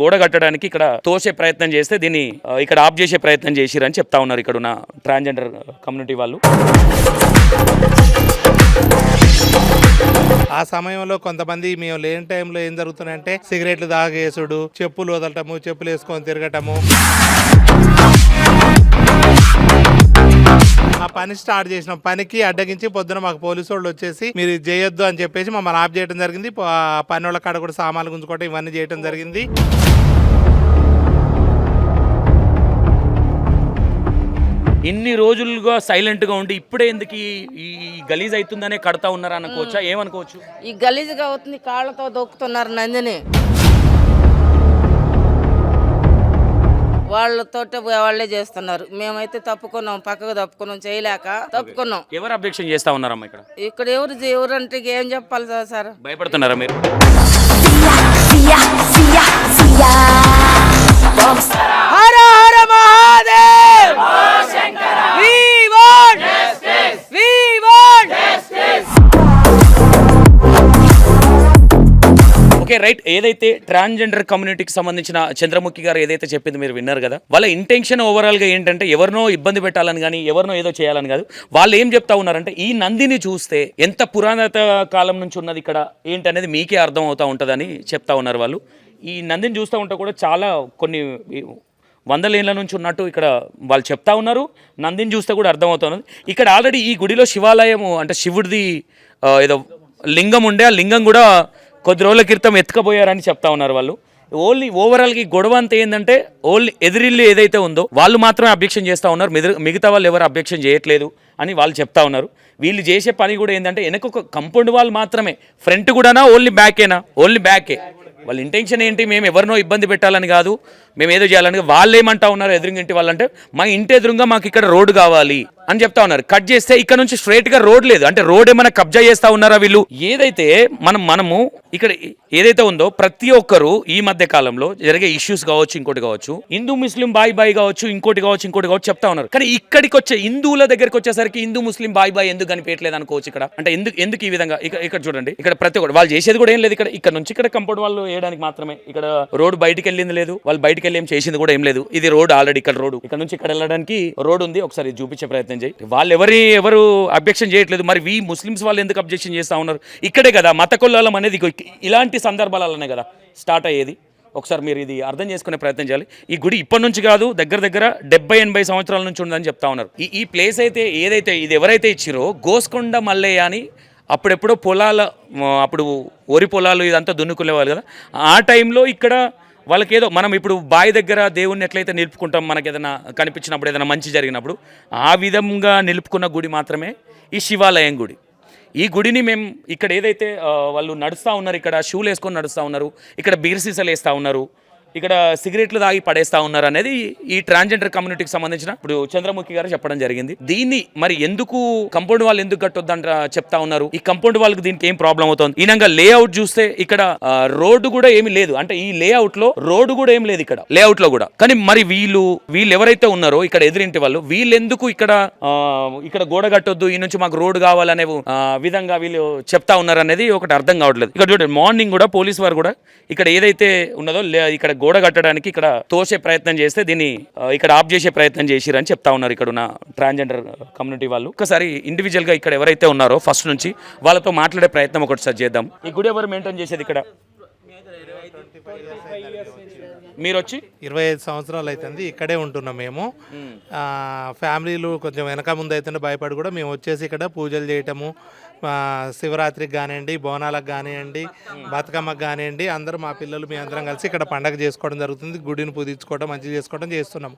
గోడ కట్టడానికి ఇక్కడ తోసే ప్రయత్నం చేస్తే దీన్ని ఇక్కడ ఆఫ్ చేసే ప్రయత్నం చేసిరని చెప్తా ఉన్నారు ఇక్కడ ఉన్న ట్రాన్స్జెండర్ కమ్యూనిటీ వాళ్ళు. ఆ సమయంలో కొంతమంది మేము లేని టైంలో ఏం జరుగుతుందంటే సిగరెట్లు తాగేసుడు, చెప్పులు వదలటము, చెప్పులు వేసుకొని తిరగటము. ఆ పని స్టార్ట్ చేసిన పనికి అడ్డగించి పొద్దున మాకు పోలీసు వాళ్ళు వచ్చేసి మీరు ఇది చేయొద్దు అని చెప్పేసి మమ్మల్ని ఆఫ్ చేయడం జరిగింది. పని వాళ్ళ కాడ కూడా సామాన్లు గుంజుకోవడం ఇవన్నీ చేయడం జరిగింది. ఇన్ని రోజులుగా సైలెంట్గా ఉండి ఇప్పుడే ఎందుకు ఈ గలీజ్ అవుతుందనే కడతా ఉన్నారా అనుకోవచ్చా, ఏమనుకోవచ్చు? ఈ గలీజ్గా అవుతుంది, కాళ్ళతో దొక్కుతున్నారు నందిని. వాళ్ళతోటే వాళ్ళే చేస్తున్నారు. మేమైతే తప్పుకున్నాం, పక్కకు తప్పుకున్నాం, చేయలేక తప్పుకున్నాం. ఎవరు అబ్జెక్షన్ చేస్తా ఉన్నారమ్మా ఇక్కడ? ఇక్కడ ఎవరు అంటే ఏం చెప్పాలి సార్? భయపడుతున్నారా మీరు? Hara Hara Mahadev! We want justice! We want justice! Okay right. ఏదైతే ట్రాన్స్జెండర్ కమ్యూనిటీకి సంబంధించిన చంద్రముఖి గారు ఏదైతే చెప్పింది మీరు విన్నారు కదా, వాళ్ళ ఇంటెన్షన్ ఓవరాల్గా ఏంటంటే ఎవరినో ఇబ్బంది పెట్టాలని కానీ ఎవరినో ఏదో చేయాలని కాదు. వాళ్ళు ఏం చెప్తా ఉన్నారంటే ఈ నందిని చూస్తే ఎంత పురాతన కాలం నుంచి ఉన్నది ఇక్కడ ఏంటనేది మీకే అర్థం అవుతూ ఉంటుందని చెప్తా ఉన్నారు వాళ్ళు. ఈ నందిని చూస్తూ ఉంటే కూడా చాలా కొన్ని వందల ఏళ్ళ నుంచి ఉన్నట్టు ఇక్కడ వాళ్ళు చెప్తా ఉన్నారు. నందిని చూస్తే కూడా అర్థమవుతున్నది. ఇక్కడ ఆల్రెడీ ఈ గుడిలో శివాలయము అంటే శివుడిది ఏదో లింగం ఉండే, ఆ లింగం కూడా కొద్ది రోజుల క్రితం ఎత్తుకపోయారని చెప్తా ఉన్నారు వాళ్ళు. ఓన్లీ ఓవరాల్గా ఈ గొడవ అంతా ఏంటంటే ఓన్లీ ఎదిరిల్లు ఏదైతే ఉందో వాళ్ళు మాత్రమే అబ్జెక్షన్ చేస్తూ ఉన్నారు, మిగతా వాళ్ళు ఎవరు అబ్జెక్షన్ చేయట్లేదు అని వాళ్ళు చెప్తా ఉన్నారు. వీళ్ళు చేసే పని కూడా ఏంటంటే వెనక ఒక కంపౌండ్ వాళ్ళు మాత్రమే, ఫ్రంట్ కూడానా ఓన్లీ బ్యాకేనా? ఓన్లీ బ్యాకే. వాళ్ళ ఇంటెన్షన్ ఏంటి? మేము ఎవరినో ఇబ్బంది పెట్టాలని కాదు, మేము ఏదో చేయాలని. వాళ్ళు ఏమంటా ఉన్నారు ఎదురుంగింటి వాళ్ళంటే మా ఇంటి ఎదురుగా మాకు ఇక్కడ రోడ్డు కావాలి అని చెప్తా ఉన్నారు. కట్ చేస్తే ఇక్కడ నుంచి స్ట్రైట్ గా రోడ్ లేదు అంటే రోడ్ ఏమైనా కబ్జా చేస్తా ఉన్నారా వీళ్ళు? ఏదైతే మనము ఇక్కడ ఏదైతే ఉందో ప్రతి ఒక్కరు ఈ మధ్య కాలంలో జరిగే ఇష్యూస్ కావచ్చు, ఇంకోటి కావచ్చు, హిందూ ముస్లిం బాయ్ కావచ్చు, ఇంకోటి కావచ్చు చెప్తా ఉన్నారు. కానీ ఇక్కడికి వచ్చే హిందువుల దగ్గరికి వచ్చేసరికి హిందూ ముస్లిం బాయ్ ఎందుకు కనిపించలేదు అనుకోవచ్చు ఇక్కడ. అంటే ఎందుకు ఈ విధంగా ఇక్కడ చూడండి, ఇక్కడ ప్రతి ఒక్కరు వాళ్ళు చేసేది కూడా ఏం లేదు. ఇక్కడ నుంచి ఇక్కడ కంపౌండ్ వాళ్ళు వేయడానికి మాత్రమే, ఇక్కడ రోడ్ బయటికి వెళ్ళింది లేదు, వాళ్ళు బయటికి వెళ్ళి ఏం చేసింది కూడా ఏం లేదు. ఇది రోడ్ ఆల్రెడీ ఇక్కడ రోడ్, ఇక్కడ నుంచి ఇక్కడ వెళ్ళడానికి రోడ్ ఉంది. ఒకసారి చూపించే ప్రయత్నం చేయి. వాళ్ళు ఎవరు అబ్జెక్షన్ చేయట్లేదు, మరి వీ ముస్లిమ్స్ వాళ్ళు ఎందుకు అబ్జెక్షన్ చేస్తా ఉన్నారు? ఇక్కడే కదా మత కొల్లాలం అనేది ఇలాంటి సందర్భాలనే కదా స్టార్ట్ అయ్యేది. ఒకసారి మీరు ఇది అర్థం చేసుకునే ప్రయత్నం చేయాలి. ఈ గుడి ఇప్పటి నుంచి కాదు, దగ్గర 70-80 సంవత్సరాల నుంచి ఉందని చెప్తా ఉన్నారు. ఈ ప్లేస్ అయితే ఏదైతే ఇది ఎవరైతే ఇచ్చిరో గోస్కొండ మల్లయ్య అని అప్పుడెప్పుడో అప్పుడు వరి పొలాలు ఇదంతా దున్నుకునేవాళ్ళు కదా, ఆ టైంలో ఇక్కడ వాళ్ళకి ఏదో మనం ఇప్పుడు బావి దగ్గర దేవుణ్ణి ఎట్లయితే నిలుపుకుంటాం, మనకి ఏదైనా కనిపించినప్పుడు ఏదైనా మంచి జరిగినప్పుడు, ఆ విధంగా నిలుపుకున్న గుడి మాత్రమే ఈ శివాలయం గుడి. ఈ గుడిని మేము ఇక్కడ ఏదైతే వాళ్ళు నడుస్తూ ఉన్నారు, ఇక్కడ షూలు వేసుకొని నడుస్తూ ఉన్నారు, ఇక్కడ బీర్ సీసాలు వేస్తూ ఉన్నారు, ఇక్కడ సిగరెట్లు తాగి పడేస్తా ఉన్నారు అనేది ఈ ట్రాన్స్జెండర్ కమ్యూనిటీకి సంబంధించిన ఇప్పుడు చంద్రముఖి గారు చెప్పడం జరిగింది. దీన్ని మరి ఎందుకు కంపౌండ్ వాళ్ళు ఎందుకు కట్టొద్దంట చెప్తా ఉన్నారు. ఈ కంపౌండ్ వాళ్ళకి దీనికి ఏం ప్రాబ్లం అవుతుంది? ఈనంగా లేఅవుట్ చూస్తే ఇక్కడ రోడ్డు కూడా ఏమి లేదు, అంటే ఈ లేఅవుట్ లో రోడ్డు కూడా ఏం లేదు ఇక్కడ లేఅవుట్ లో కూడా. కానీ మరి వీళ్ళు ఎవరైతే ఉన్నారో ఇక్కడ ఎదురింటి వాళ్ళు, వీళ్ళు ఎందుకు ఇక్కడ గోడ కట్టొద్దు, ఈ నుంచి మాకు రోడ్డు కావాలనే విధంగా వీళ్ళు చెప్తా ఉన్నారు అనేది ఒకటి అర్థం కావట్లేదు. ఇక్కడ చూడండి, మార్నింగ్ కూడా పోలీస్ వారు కూడా ఇక్కడ ఏదైతే ఉన్నదో ఇక్కడ గోడ కట్టడానికి ఇక్కడ తోసే ప్రయత్నం చేస్తే దీన్ని ఇక్కడ ఆఫ్ చేసే ప్రయత్నం చేసిరని చెప్తా ఉన్నారు ఇక్కడ ఉన్న ట్రాన్స్జెండర్ కమ్యూనిటీ వాళ్ళు. ఒకసారి ఇండివిజువల్ గా ఇక్కడ ఎవరైతే ఉన్నారో ఫస్ట్ నుంచి వాళ్ళతో మాట్లాడే ప్రయత్నం ఒకటి చేద్దాం. ఈ గుడి ఎవరు మెయింటైన్ చేసేది? ఇక్కడ మీరు వచ్చి 25 సంవత్సరాలు అవుతుంది ఇక్కడే ఉంటున్నాం మేము. ఫ్యామిలీలు కొంచెం వెనక ముందు అవుతుంటే భయపడి కూడా మేము వచ్చేసి ఇక్కడ పూజలు చేయటము, శివరాత్రికి కానివ్వండి, బోనాలకు కానివ్వండి, బతుకమ్మకు కానివ్వండి, అందరూ మా పిల్లలు మీ అందరం కలిసి ఇక్కడ పండగ చేసుకోవడం జరుగుతుంది. గుడిని పూజించుకోవడం, మంచిగా చేసుకోవడం చేస్తున్నాము.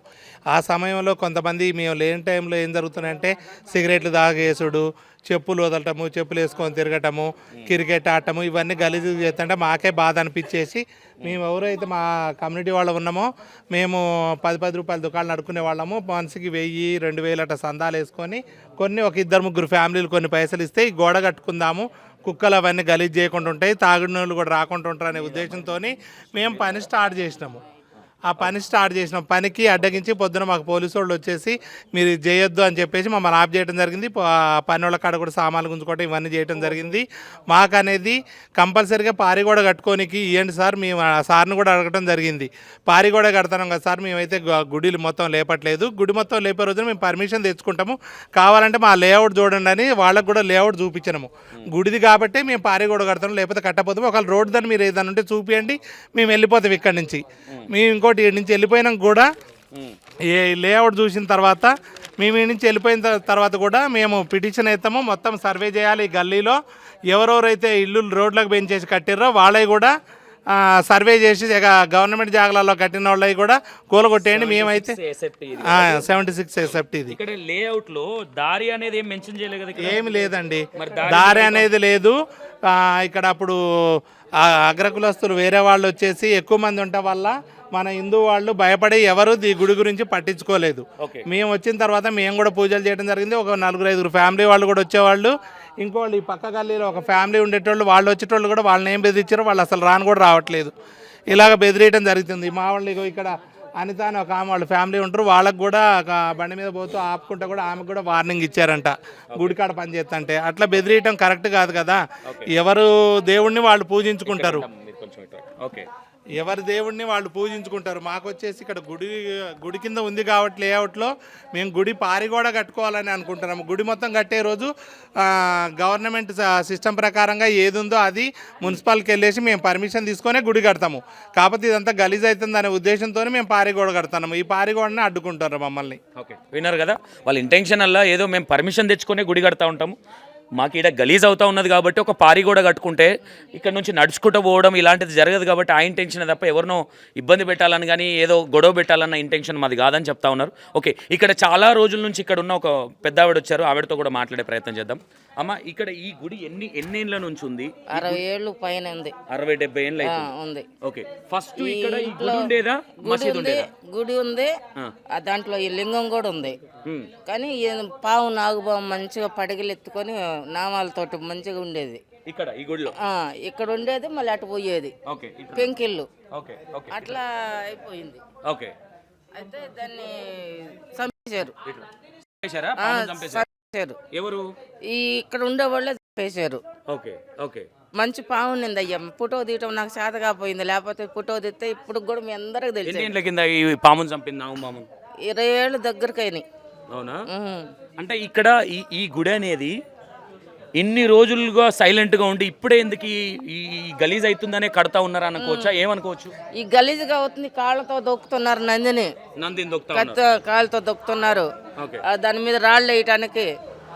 ఆ సమయంలో కొంతమంది మేము లేని టైంలో ఏం జరుగుతుందంటే సిగరెట్లు తాగేసుడు, చెప్పులు వదలటము, చెప్పులు వేసుకొని తిరగటము, క్రికెట్ ఆడటము, ఇవన్నీ గలీజు చేస్తుంటే మాకే బాధ అనిపించేసి మేము ఎవరైతే మా కమ్యూనిటీ వాళ్ళు ఉన్నామో మేము 10 రూపాయల దుకాణాలు నడుకునే వాళ్ళము. మనిషికి 1000-2000 అట్లా సందాలు వేసుకొని ఒక 2-3 ఫ్యామిలీలు కొన్ని పైసలు ఇస్తే ఈ గోడ కట్టుకుందాము, కుక్కలు అవన్నీ గలీజ్ చేయకుండా ఉంటాయి, తాగుడు నీళ్ళు కూడా రాకుండా ఉంటారు అనే ఉద్దేశంతో మేము పని స్టార్ట్ చేసినాము. ఆ పని స్టార్ట్ చేసినాం. పనికి అడ్డగించి పొద్దున మాకు పోలీసు వాళ్ళు వచ్చేసి మీరు ఇది చేయొద్దు అని చెప్పేసి మమ్మల్ని ఆఫ్ చేయడం జరిగింది. పని వాళ్ళ కాడ కూడా సామాన్లు గుంజుకోవడం ఇవన్నీ చేయడం జరిగింది. మాకు అనేది కంపల్సరీగా పారిగోడ కట్టుకోనికి ఇవ్వండి సార్, మేము ఆ సార్ని కూడా అడగడం జరిగింది. పారిగోడ కడతాం కదా సార్, మేమైతే గుడిలు మొత్తం లేపట్లేదు, గుడి మొత్తం లేపే రోజున మేము పర్మిషన్ తెచ్చుకుంటాము, కావాలంటే మా లేఅవుట్ చూడండి అని వాళ్ళకు కూడా లేఅవుట్ చూపించినాము. గుడిది కాబట్టి మేము పారిగోడ కడతాం, లేకపోతే కట్టపోతాము. ఒకవేళ రోడ్డు దాన్ని మీరు ఏదైనా ఉంటే చూపియండి, మేము వెళ్ళిపోతాం ఇక్కడి నుంచి. మేము ఇంకోటి ఈ నుంచి వెళ్ళిపోయినాక కూడా ఏ లేఅవుట్ చూసిన తర్వాత మేము ఈ నుంచి వెళ్ళిపోయిన తర్వాత కూడా మేము పిటిషన్ వేస్తాము. మొత్తం సర్వే చేయాలి. గల్లీలో ఎవరెవరైతే ఇల్లు రోడ్లకు పెంచేసి కట్టిర్రో వాళ్ళవి కూడా సర్వే చేసి గవర్నమెంట్ జాగాలలో కట్టిన వాళ్ళవి కూడా కూలగొట్టేయండి. మేమైతే 76 ఎసెప్ట్ ఇది. ఇక్కడ లేఅవుట్ లో దారి అనేది ఏం మెన్షన్ చేయలేదు కదా ఇక్కడ? ఏమి లేదండి, దారి అనేది లేదు. ఇక్కడ అప్పుడు అగ్రకులస్తులు వేరే వాళ్ళు వచ్చేసి ఎక్కువ మంది ఉండటం వల్ల మన హిందూ వాళ్ళు భయపడి ఎవరు ఈ గుడి గురించి పట్టించుకోలేదు. మేము వచ్చిన తర్వాత మేము కూడా పూజలు చేయడం జరిగింది. ఒక 4-5 ఫ్యామిలీ వాళ్ళు కూడా వచ్చేవాళ్ళు. ఇంకోళ్ళు ఈ పక్క గల్లీలో ఒక ఫ్యామిలీ ఉండేటోళ్ళు, వాళ్ళు వచ్చేటోళ్ళు కూడా వాళ్ళని ఏం బెదిరించారో వాళ్ళు అసలు రాను కూడా రావట్లేదు. ఇలాగ బెదిరియడం జరుగుతుంది. మా వాళ్ళు ఇక్కడ అనిత అని ఒక ఆమె వాళ్ళ ఫ్యామిలీ ఉంటారు, వాళ్ళకు కూడా బండి మీద పోతూ ఆపుకుంటా కూడా ఆమెకు కూడా వార్నింగ్ ఇచ్చారంట గుడికాడ పని చేస్తుంటే. అట్లా బెదిరియటం కరెక్ట్ కాదు కదా. ఎవరు దేవుణ్ణి వాళ్ళు పూజించుకుంటారు, ఎవరి దేవుడిని వాళ్ళు పూజించుకుంటారు. మాకు వచ్చేసి ఇక్కడ గుడి కింద ఉంది కాబట్టి లేఅవుట్లో మేము గుడి పారిగోడ కట్టుకోవాలని అనుకుంటున్నాము. గుడి మొత్తం కట్టే రోజు గవర్నమెంట్ సిస్టమ్ ప్రకారంగా ఏది ఉందో అది మున్సిపాలిటీకి వెళ్ళేసి మేము పర్మిషన్ తీసుకొనే గుడి కడతాము. కాకపోతే ఇదంతా గలీజ్ అవుతుంది అనే ఉద్దేశంతో మేము పారిగోడ కడతాము. ఈ పారిగోడని అడ్డుకుంటారు మమ్మల్ని. ఓకే, విన్నారు కదా, వాళ్ళ ఇంటెన్షన్ అలా ఏదో మేము పర్మిషన్ తెచ్చుకునే గుడి కడతా ఉంటాము, మాకు ఇక్కడ గలీజ్ అవుతా ఉన్నది కాబట్టి ఒక పారిగోడ కట్టుకుంటే ఇక్కడ నుంచి నడుచుకుంటూ పోవడం ఇలాంటిది జరగదు కాబట్టి ఆ ఇంటెన్షన్ తప్ప ఎవరినో ఇబ్బంది పెట్టాలని కానీ ఏదో గొడవ పెట్టాలన్న ఇంటెన్షన్ మాది కాదని చెప్తా ఉన్నారు. ఓకే, ఇక్కడ చాలా రోజుల నుంచి ఇక్కడ ఉన్న ఒక పెద్ద ఆవిడ వచ్చారు, ఆవిడతో కూడా మాట్లాడే ప్రయత్నం చేద్దాం. అమ్మ, ఇక్కడ ఈ గుడి ఎన్నేళ్ళ నుంచి ఉంది? 60 ఏళ్ళు పైన ఉంది. 60-70 ఏళ్ళు ఉంది. ఓకే, ఫస్ట్ ఇక్కడ ఈ గుడి ఉండేదా, మసీదు ఉండేదా? గుడి ఉంది, దాంట్లో ఈ లింగం కూడా ఉంది. కానీ పావు నాగుబాము మంచిగా పడగలు ఎత్తుకొని నామాలతోటి మంచిగా ఉండేది ఇక్కడ ఈ గుడిలో. ఇక్కడ ఉండేది, మళ్ళీ అటు పోయేది పెంకిళ్ళు. అట్లా అయిపోయింది. ఓకే, అయితే దాన్ని చంపేశారు. ఎవరు? ఈ ఇక్కడ ఉండే వాళ్ళే చంపేశారు. ఓకే ఓకే, మంచి పాము నింది అయ్యా, ఫోటో తీయటం నాకు చేత కాపోయింది, లేకపోతే ఫోటో తీస్తే ఇప్పుడు కూడా మీ అందరికి తెలుసు. ఎన్ని ఏళ్ళ కింద ఈ పాముని చంపింది? నాగు పాము 20 ఏళ్ళు దగ్గరకైనాయి. అవునా? అంటే ఇక్కడ ఈ గుడి అనేది ఇన్ని రోజులుగా సైలెంట్గా ఉండి ఇప్పుడే ఎందుకు ఈ గలీజ్ అవుతుందనే కడతా ఉన్నారా అనుకోవచ్చా? ఏమనుకోవచ్చు? ఈ గలీజ్గా అవుతుంది, కాళ్ళతో దొక్కుతున్నారు నందిని కాళ్ళతో దొక్కుతున్నారు. దాని మీద రాళ్ళు వేయటానికి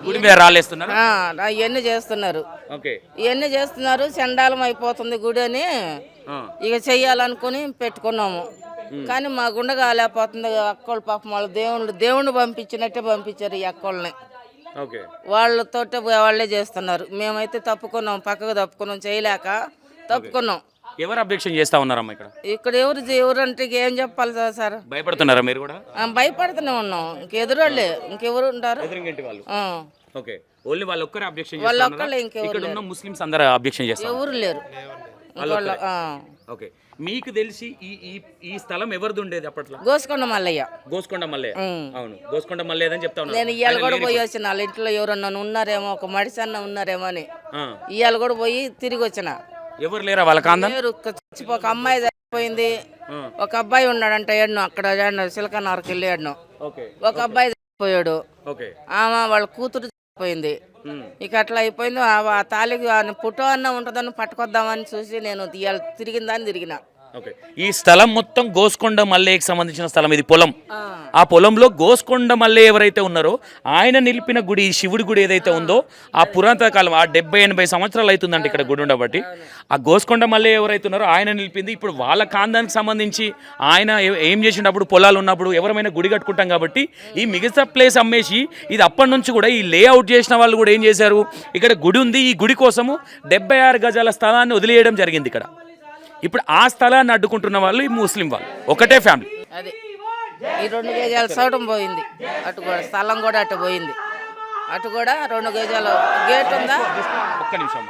గుడి మీద రాళ్ళేస్తున్నారు, ఇవన్నీ చేస్తున్నారు. ఇవన్నీ చేస్తున్నారు, చండాలం అయిపోతుంది గుడి అని ఇక చెయ్యాలనుకుని పెట్టుకున్నాము. కానీ మా గుండె కాలేకపోతుంది. అక్కోళ్ళు పాపం వాళ్ళు దేవుణ్ణి పంపించినట్టే పంపించారు ఈ అక్కోళ్ళని. వాళ్ళతో వాళ్ళే చేస్తున్నారు. మేమైతే తప్పుకున్నాం, పక్కకు తప్పుకున్నాం, చేయలేక తప్పుకున్నాం. ఎవరు అబ్జెక్షన్ చేస్తా ఉన్నారమ్మా ఇక్కడ? ఇక్కడ ఎవరు అంటే ఏం చెప్పాలి సార్? భయపడుతున్నారా మీరు కూడా? భయపడుతూనే ఉన్నాం. ఇంకెదురోళ్ళే, ఇంకెవరు ఉంటారు? ఓకే, ఓన్లీ వాళ్ళు ఒక్కరే అబ్జెక్షన్ చేస్తారు? వాళ్ళు ఒక్కళ్ళే, ఇంకెవరు ఇక్కడ ఉన్న ముస్లిమ్స్ అందరూ అబ్జెక్షన్ చేస్తారు? ఎవరు లేరు. ఓకే, మీకు తెలిసి ఈ స్థలం ఎవరిది ఉండేది అప్పట్లో? గోసుకొండ మల్లయ్య. గోసుకొండ మల్లయ్య, అవును, గోసుకొండ మల్లయ్య అని చెప్తా ఉన్నా. నేను ఇవాళ కూడా పోయి వచ్చిన, వాళ్ళ ఇంట్లో ఎవరన్నా ఉన్నారేమో, ఒక మడిసి అన్న ఉన్నారేమో అని ఇవాళ కూడా పోయి తిరిగి వచ్చిన. ఎవరు లేరా వాళ్ళ కాందా? ఒక అమ్మాయి చచ్చిపోయింది, ఒక అబ్బాయి ఉన్నాడంట ఏడ్ను, అక్కడ సిలకన్నరకు వెళ్ళి ఏడ్ను. ఒక అబ్బాయి చచ్చిపోయాడు, ఆమె వాళ్ళ కూతురు చచ్చిపోయింది. ఇక అట్లా అయిపోయింది. ఆ తాలికి ఫోటో అన్న ఉంటుందని పట్టుకొద్దామని చూసి నేను తిరిగిన. ఈ స్థలం మొత్తం గోసుకొండ మల్లయ్యకి సంబంధించిన స్థలం, ఇది పొలం. ఆ పొలంలో గోసుకొండ మల్లయ్య ఎవరైతే ఉన్నారో ఆయన నిలిపిన గుడి, శివుడి గుడి ఏదైతే ఉందో ఆ పురాతన కాలం, ఆ 70-80 సంవత్సరాలు అవుతుందంటే ఇక్కడ గుడి ఉండబట్టి. ఆ గోసుకొండ మల్లయ్య ఎవరైతే ఉన్నారో ఆయన నిలిపింది. ఇప్పుడు వాళ్ళ కాందానికి సంబంధించి ఆయన ఏం చేసినప్పుడు పొలాలు ఉన్నప్పుడు ఎవరైనా గుడి కట్టుకుంటాం కాబట్టి ఈ మిగతా ప్లేస్ అమ్మేసి ఇది అప్పటి నుంచి కూడా ఈ లేఅవుట్ చేసిన వాళ్ళు కూడా ఏం చేశారు, ఇక్కడ గుడి ఉంది, ఈ గుడి కోసము 76 గజాల స్థలాన్ని వదిలేయడం జరిగింది ఇక్కడ. ఇప్పుడు ఆ స్థలాన్ని అడ్డుకుంటున్న వాళ్ళు ఈ ముస్లిం వాళ్ళు, ఒకటే ఫ్యామిలీ. అది ఈ 2 గజాల సౌటం పోయింది, అటు కూడా స్థలం కూడా అటు పోయింది. అటు కూడా 2 గజాల గేట్ ఉందా? ఒక్క నిమిషం.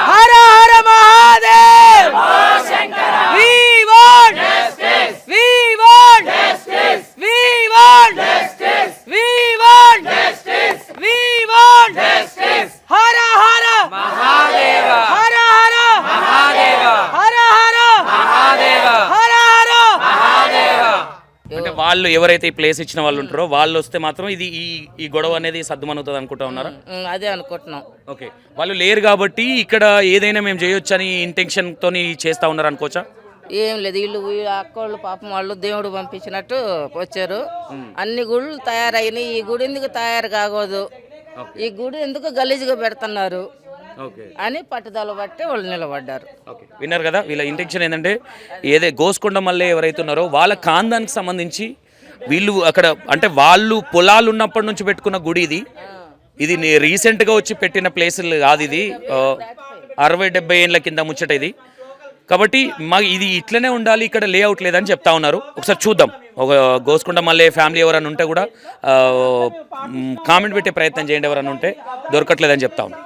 హర Hara Mahadev We want justice. We want justice. We want justice. We want justice. We want justice. హర హర మహాదేవ హర హర మహాదేవ హర హర మహాదేవ హర హర మహాదేవ. అంటే వాళ్ళు ఎవరైతే ఈ ప్లేస్ ఇచ్చిన వాళ్ళు ఉంటారో వాళ్ళు వస్తే మాత్రం ఇది ఈ గొడవ అనేది సద్దుమనుగుతుంది అనుకుంటా ఉన్నారా? అదే అనుకుంటున్నాం. ఓకే, వాళ్ళు లేరు కాబట్టి ఇక్కడ ఏదైనా మేము చేయొచ్చు అని ఇంటెన్షన్ తోని చేస్తా ఉన్నారు అనుకోవచ్చా? ఏం లేదు, వీళ్ళు అక్కోళ్ళు పాపం వాళ్ళు దేవుడు పంపించినట్టు వచ్చారు. అన్ని గుళ్ళు తయారైనాయి, ఈ గుడి ఎందుకు తయారు కాకూడదు, ఈ గుడి ఎందుకు గలీజ్గా పెడుతున్నారు అని పట్టుదల బట్టి వాళ్ళు నిలబడ్డారు. విన్నారు కదా, వీళ్ళ ఇంటెన్షన్ ఏంటంటే గోస్కొండ మల్లె ఎవరైతే ఉన్నారో వాళ్ళ కాందానికి సంబంధించి వీళ్ళు అక్కడ అంటే వాళ్ళు పొలాలు ఉన్నప్పటి నుంచి పెట్టుకున్న గుడి ఇది రీసెంట్గా వచ్చి పెట్టిన ప్లేసులు కాదు, ఇది 60-70 ఏళ్ళ కింద ముచ్చట ఇది. కాబట్టి ఇది ఇట్లనే ఉండాలి, ఇక్కడ లేఅవుట్ లేదని చెప్తా ఉన్నారు. ఒకసారి చూద్దాం, ఒక గోస్కొండ మల్లె ఫ్యామిలీ ఎవరైనా ఉంటే కూడా కామెంట్ పెట్టే ప్రయత్నం చేయండి, ఎవరైనా ఉంటే దొరకట్లేదని చెప్తా ఉన్నాను.